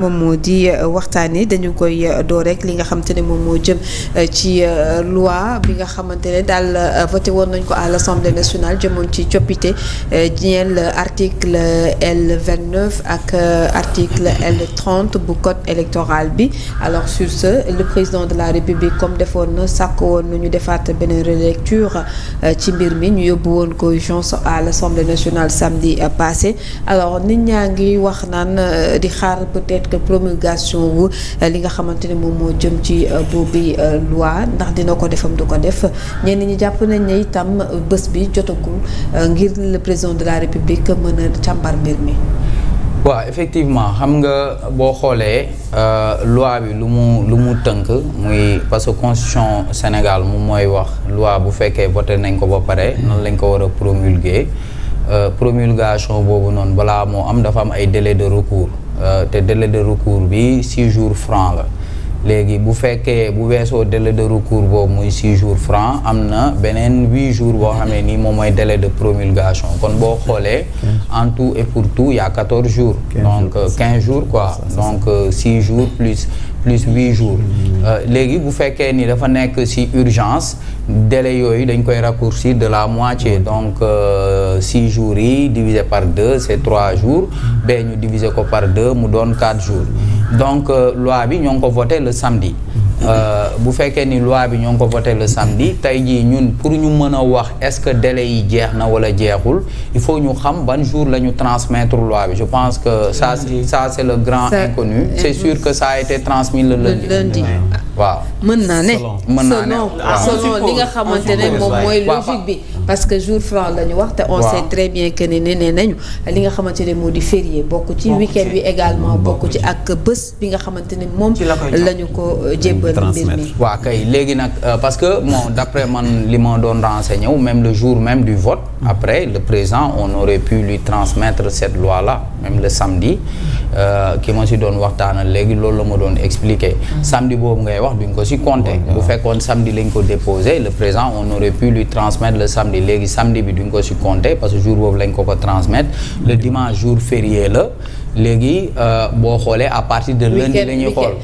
moom moo di waxtaanee dañu koy door rek li nga xamante ne moom moo jëm ci loi bi nga xamante ne daal voté woon nañ ko à l'Assemblée nationale jëmoon ci coppite ñeel article L29 ak article L30 bu code électoral bi. alors sur ce le président de la République comme defoon na sàkk woon nañu defaat beneen relecture ci mbir mi ñu yóbbu woon ko urgence à l'Assemblée nationale samedi passé. alors nit ñaa ngi wax naan di xaar peut-être que promulgation wu li nga xamante ne moom moo jëm ci boobu loi ndax dina ko defam du ko def ñenn ñi jàpp nañ ne itam bés bi jotagul ngir le président de la République mën a càmbar mbir mi. waaw effectivement xam nga boo xoolee loi bi lu mu tënk muy parce que constitution Sénégal moom mooy wax loi bu fekkee voté nañ ko ba pare nan lañ ko war a promulguer promulgation boobu noonu balaa moo am dafa am ay délai de recours te délai de recours bi 6 jours francs la léegi bu fekkee bu weesoo délai de recours boobu muy 6 jours francs am na beneen 8 jours boo xam ne nii moom mooy délai de promulgation kon boo xoolee en tout et pour tout il y a 14 jours donc 15 jours quoi donc 6 jours plus 8 jours léegi bu fekkee ni dafa nekk ci urgence délai yooyu dañ koy raccourcir de la moitié donc 6 jours yi divisé par 2 c'est 3 jours ba ñu diviser ko par 2 mu doon 4 jours donc loi bi ñoo ngi ko voté le samedi bu fekkee ni loi bi ñoo ngi ko voté le samedi tey jii ñun pour ñu mën a wax est-ce que délai yi jeex na wala jeexul il faut ñu xam ban jour la ñu transmettre loi bi je pense que ça c'est le grand inconnu c'est sûr que ça a été transmis le lundi waaw mën naa ne selon li nga xamante ne moom mooy logique bi parce que jour franc la ñu wax te on sait très bien que ne nañu li nga xamante ne moo di férié bokk ci week-end bi également bokk ci ak bés bi nga xamante ne moom la ñu ko jébbal mbir mi waaw kay léegi nag parce que bon d'après man li ma doon renseigné wu même le jour même du vote après le président on aurait pu lui transmettre cette loi là même le samedi ki ma si doon waxtaanal léegi loolu la ma doon expliquer samedi boobu ngay wax duñ ko si compter bu fekkoon samedi lañ ko déposé le président on aurait pu lui transmettre le samedi léegi samedi bi duñ ko si compter parce que jour boobu lañ ko transmettre le dimanche jour férié la léegi boo xoolee à partir de lundi la ñuy xool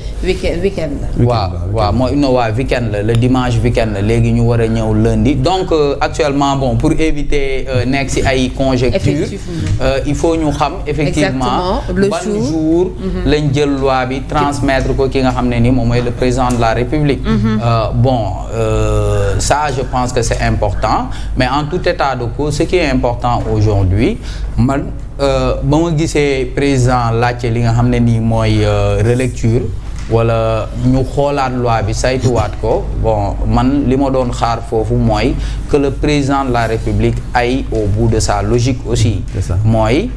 weekend la waaw mooy weekend la le dimanche weekend la léegi ñu war a ñëw lundi donc actuellement bon pour éviter nekk ci ay conjectures il faut ñu xam effectivement ban jour lañ jël loi bi transmettre ko ki nga xam ne ni moom mooy le président de la République ça je pense que c'est important mais en tout état de cause ce qui est important aujourd'hui man ba ma gisee président laajte li nga xam ne nii mooy relecture wala ñu xoolaat loi bi saytuwaat ko bon man li ma doon xaar foofu mooy que le président de la République aille au bout de sa logique aussi mooy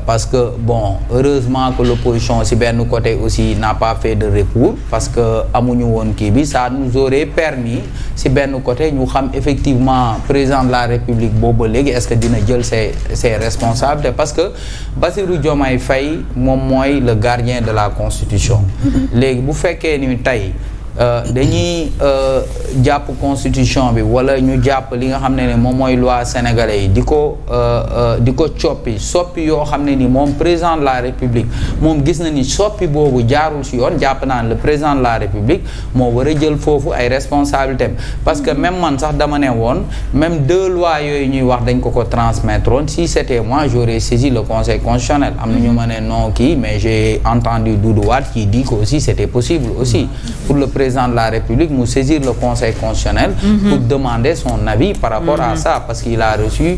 parce que bon heureusement que l'opposition si benn côté aussi n'a pas fait de recours parce que amuñu woon kii bi ça nous aurait permis si benn côté ñu xam effectivement président de la République boobu léegi est-ce que dina jël ses responsabilités parce que Bassirou Diomaye Faye moom mooy le gardien de la Constitution léegi bu fekkee ni tey dañuy jàpp constitution bi wala ñu jàpp li nga xam ne ni moom mooy loi sénégalais yi di ko soppi yoo xam ne ni moom président de la République moom gis na ni soppi boobu jaarul ci yoon jàpp naa ne le président de la République moo war a jël foofu ay responsabilités parce que même man sax dama ne woon même 2 lois yooyu ñuy wax dañ ko transmettre woon si c'était moi j'aurais saisi le Conseil constitutionnel am na ñu ma ne non kii mais j'ai entendu Doudou Wade qui dit que aussi c'était possible aussi pour le président de la République mu saisir le Conseil constitutionnel pour demander son avis par rapport à ça parce qu'il a reçu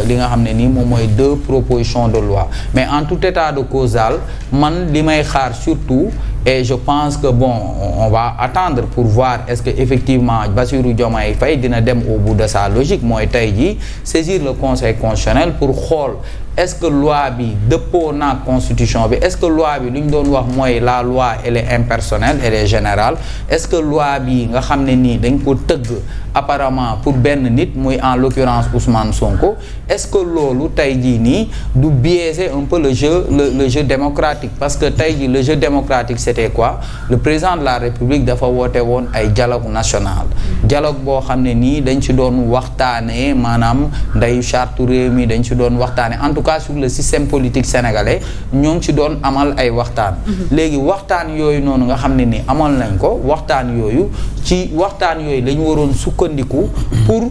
li nga xam ne nii moom mooy 2 propositions de loi mais en tout état de cause daal man li may xaar surtout et je pense que bon on va attendre pour voir est-ce que effectivement Bassirou Diomaye Faye dina dem au bout de sa logique mooy tey jii saisir le Conseil constitutionnel pour xool est-ce que loi bi dëppoo na constitution bi est-ce que loi bi lu ñu doon wax mooy la loi elle est impersonnelle elle est générale est-ce que loi bi nga xam ne nii dañ ko tëgg apparemment pour benn nit muy en l'occurrence Ousmane Sonko est-ce que loolu tey jii nii du biaiser un peu le jeu démocratique parce que tey jii le jeu démocratique c'était quoi le président de la République dafa woote woon ay dialogue national dialogue boo xam ne nii dañ ci doon waxtaanee maanaam ndeyu charte réew mi dañ ci doon waxtaanee en tout cas sur le système politique sénégalais ñoo ngi ci doon amal ay waxtaan. léegi waxtaan yooyu noonu nga xam ne ni amal nañ ko waxtaan yooyu lañu waroon sukkandiku pour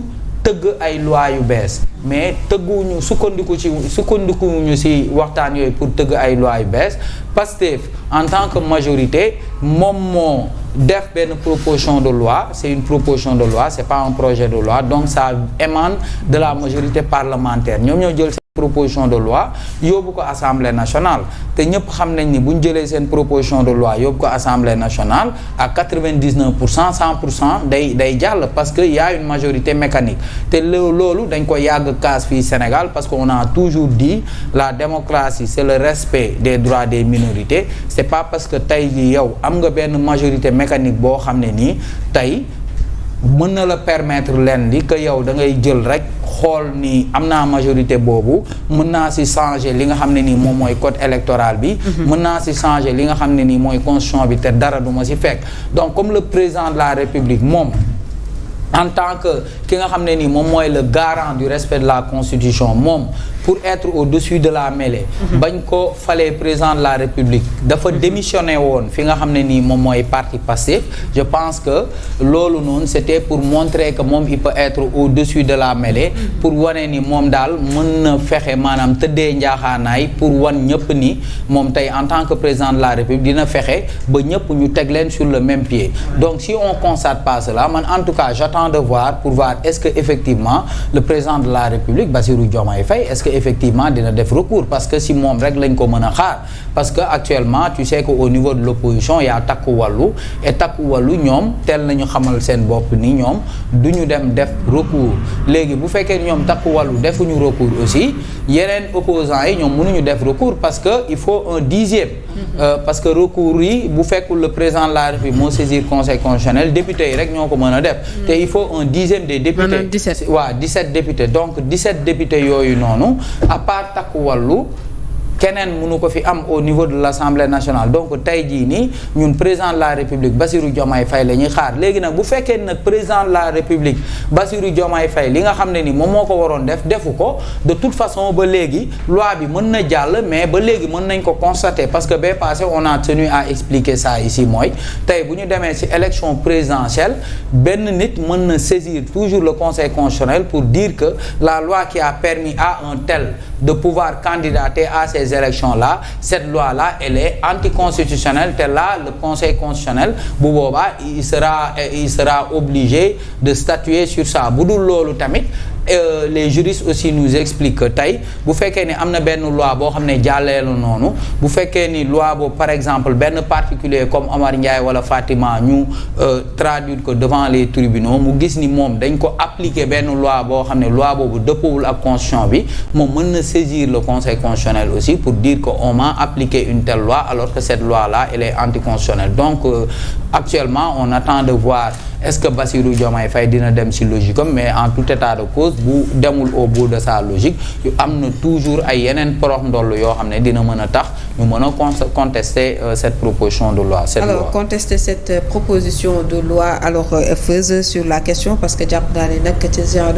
tëgg ay loi yu bees mais tëgguñu sukkandikuñu ci waxtaan yooyu pour tëgg ay loi yu bees Pastef en tant que majorité moom moo def benn proposition de loi c'est une proposition de loi c'est pas un projet de loi donc ça émane de la majorité parlementaire ñoom ñoo jël proposition de loi yóbbu ko assemblée nationale te ñëpp xam nañ ni bu ñu jëlee seen proposition de loi yóbbu ko assemblée nationale à 99% 100% day jàll parce que y a une majorité mécanique te loolu dañ ko yàgg kaas fii Sénégal parce que on a toujours dit la démocratie c'est le respect des droits des minorités c'est pas parce que tey jii yow am nga benn majorité mécanique boo xam ne nii tey mën na la permettre leen li que yow da ngay jël rek xool ni am naa majorité boobu mën naa ci changer li nga xam ne nii moom mooy code électoral bi mën naa ci changer li nga xam ne nii mooy constitution bi te dara du ma ci fekk donc comme le président de la République moom en tant que ki nga xam ne nii moom mooy le garant du respect de la constitution moom pour être au-dessus de la mêlée bañ ko falee président de la République dafa démissionné woon fi nga xam ne nii moom mooy parti Pastef je pense que loolu noonu c'était pour montrer que moom il peut être au-dessus de la mêlée pour wane ni moom daal mën na fexe maanaam tëddee njaaxaanaay pour wan ñëpp ni moom tey en tant que président de la République dina fexe ba ñëpp ñu teg leen sur le même pied donc si on constate pas cela man en tout cas j'attends de voir pour voir est-ce que effectivement le président de la République Bassirou Diomaye Faye est-ce que effectivement dina def recours parce que si moom rek lañ ko mën a xaar parce que actuellement tu sais que au niveau de l'opposition y a Takku Wallu et Takku Wallu ñoom teel nañu xamal seen bopp ni ñoom du ñu dem def recours léegi bu fekkee ñoom Takku Wallu defuñu recours aussi yeneen opposants yi ñoom mënuñu def recours parce que il faut un dixième parce que recours yi bu fekkul le président de la République moo saisir conseil constitutionnel député yi rek ñoo ko mën a def te il faut un dixième des députés 17 députés donc 17 députés yooyu noonu à part Takku Wallu keneen mënu ko fi am au niveau de l'Assemblée nationale donc tey jii nii ñun président de la République Bassirou Diomaye Faye la ñuy xaar léegi nag bu fekkee nag président de la République Bassirou Diomaye Faye li nga xam ne ni moom moo ko waroon defu ko de toute façon ba léegi loi bi mën na jàll mais ba léegi mën nañ ko constater parce que bee passé on a tenu à expliquer ça ici mooy tey bu ñu demee ci élection présidentielle benn nit mën na saisir toujours le conseil constitutionnel pour dire que la loi qui a permis à un tel de pouvoir candidater à ces élections-là cette loi-là elle est anticonstitutionnelle te là le conseil constitutionnel bu boobaa il sera obligé de statuer sur ça bu dul loolu tamit les juristes aussi nous expliquent que tey bu fekkee ni am na benn loi boo xam ne jàllee la noonu bu fekkee ni loi boobu par exemple benn particulier comme Omar Ndiaye wala Fatima ñu traduire ko devant les tribunaux mu gis ni moom dañ ko appliquer benn loi boo xam ne loi boobu dëppoowul ak constitution bi moom mën na saisir le conseil constitutionnel aussi pour dire que on m'a appliqué une telle loi alors que cette loi-là elle est anticonstitutionnelle donc actuellement on attend de voir est-ce que Bassirou Diomaye Faye dina dem ci logique am mais en tout état de cause bu demul au bout de sa logique yu am na toujours ay yeneen porox ndoll yoo xam ne dina mën a tax ñu mën a contester cette proposition de loi. Contester cette proposition de loi alors Feuz sur la question parce que jàpp naa ne nag ci genre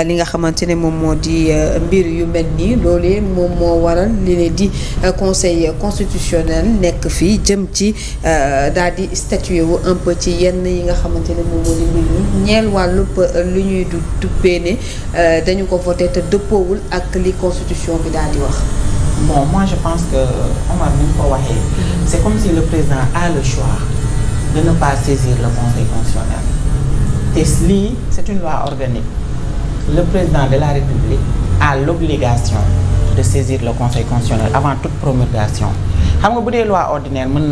li nga xamante ne moom moo di mbir yu mel nii loolee moom moo waral li ne di conseil constitutionnel nekk fii jëm ci daal di statuer wu un peu ci yenn yi nga xamante ne moom moo di mbir mi ñeel wàllub lu ñuy duppee ne dañu ko voté te dëppoowul ak li constitution bi daal di wax. Bon, moi je pense que Omar ni mu ko waxee c'est comme si le président a le choix de ne pas saisir le conseil constitutionnel te lii c'est une loi organique le président de la République a l'obligation de saisir le conseil constitutionnel avant toute promulgation xam nga bu dee loi ordinaire mën na